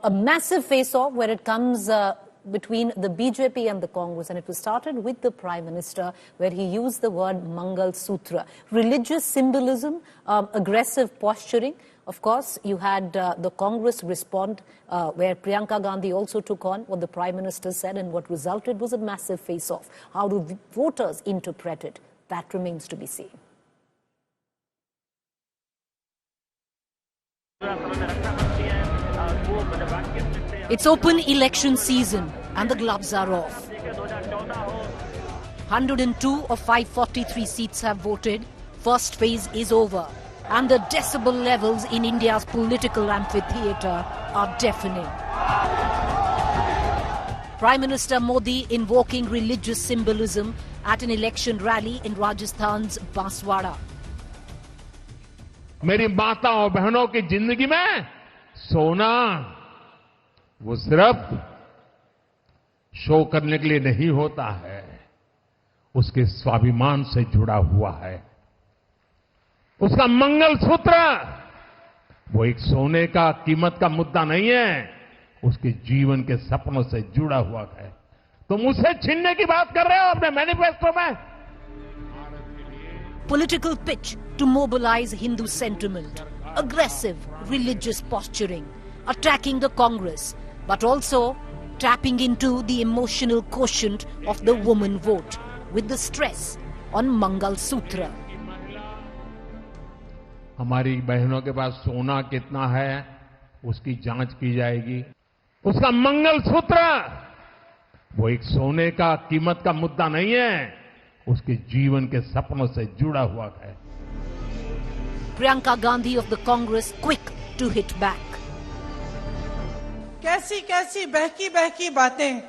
a massive face-off where it comes between the BJP and the Congress, and it was started with the Prime Minister, where he used the word Mangal Sutra. Religious symbolism, aggressive posturing. Of course, you had the Congress respond, where Priyanka Gandhi also took on what the Prime Minister said, and what resulted was a massive face-off. How do voters interpret it? That remains to be seen. It's open election season and the gloves are off. 102 of 543 seats have voted. First phase is over and the decibel levels in India's political amphitheatre are deafening. Prime Minister Modi invoking religious symbolism at an election rally in Rajasthan's Banswara. मेरी माताओं और बहनों की जिंदगी में सोना वो सिर्फ शो करने के लिए नहीं होता है, उसके स्वाभिमान से जुड़ा हुआ है। उसका मंगलसूत्र वो एक सोने का कीमत का मुद्दा नहीं है, उसके जीवन के सपनों से जुड़ा हुआ है। तुम उसे छीनने की बात कर रहे हो अपने मैनिफेस्टो में। Political pitch to mobilize Hindu sentiment, aggressive religious posturing, attacking the Congress, but also tapping into the emotional quotient of the woman vote with the stress on Mangal Sutra. हमारी बहनों के पास सोना कितना है उसकी जांच की जाएगी। उसका मंगलसूत्र वो एक सोने का कीमत का मुद्दा नहीं है, उसके जीवन के सपनों से जुड़ा हुआ है। Priyanka Gandhi of the Congress quick to hit back. कैसी कैसी बहकी बहकी बातें।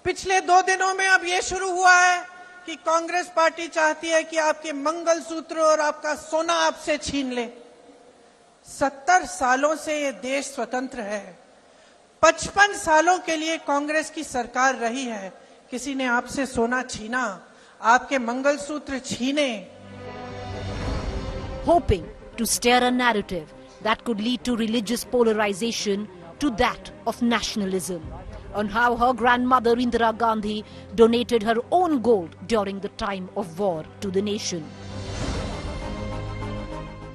पिछले 2 दिनों में अब ये शुरू हुआ है कि कांग्रेस पार्टी चाहती है कि आपके मंगलसूत्र और आपका सोना आपसे छीन ले। 70 सालों से ये देश स्वतंत्र है। 55 सालों के लिए कांग्रेस की सरकार रही है। किसी ने आपसे सोना छीना, आपके मंगलसूत्र छीने। Hoping to steer a narrative that could lead to religious polarization to that of nationalism, on how her grandmother Indira Gandhi donated her own gold during the time of war to the nation.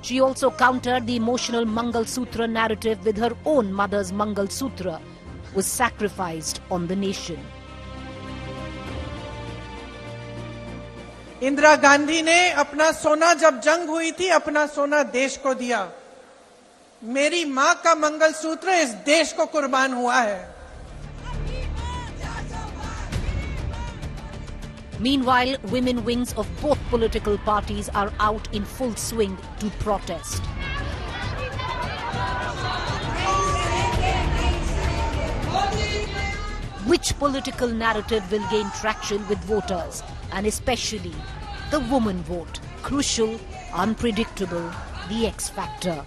She also countered the emotional Mangal Sutra narrative with her own mother's Mangal Sutra was sacrificed on the nation. Indira Gandhi ने अपना सोना जब जंग हुई थी अपना सोना देश को दिया। मेरी मां का मंगलसूत्र इस देश को कुर्बान हुआ है। Meanwhile, women wings of both political parties are out in full swing to protest. Which political narrative will gain traction with voters, and especially the woman vote? Crucial, unpredictable, the X factor.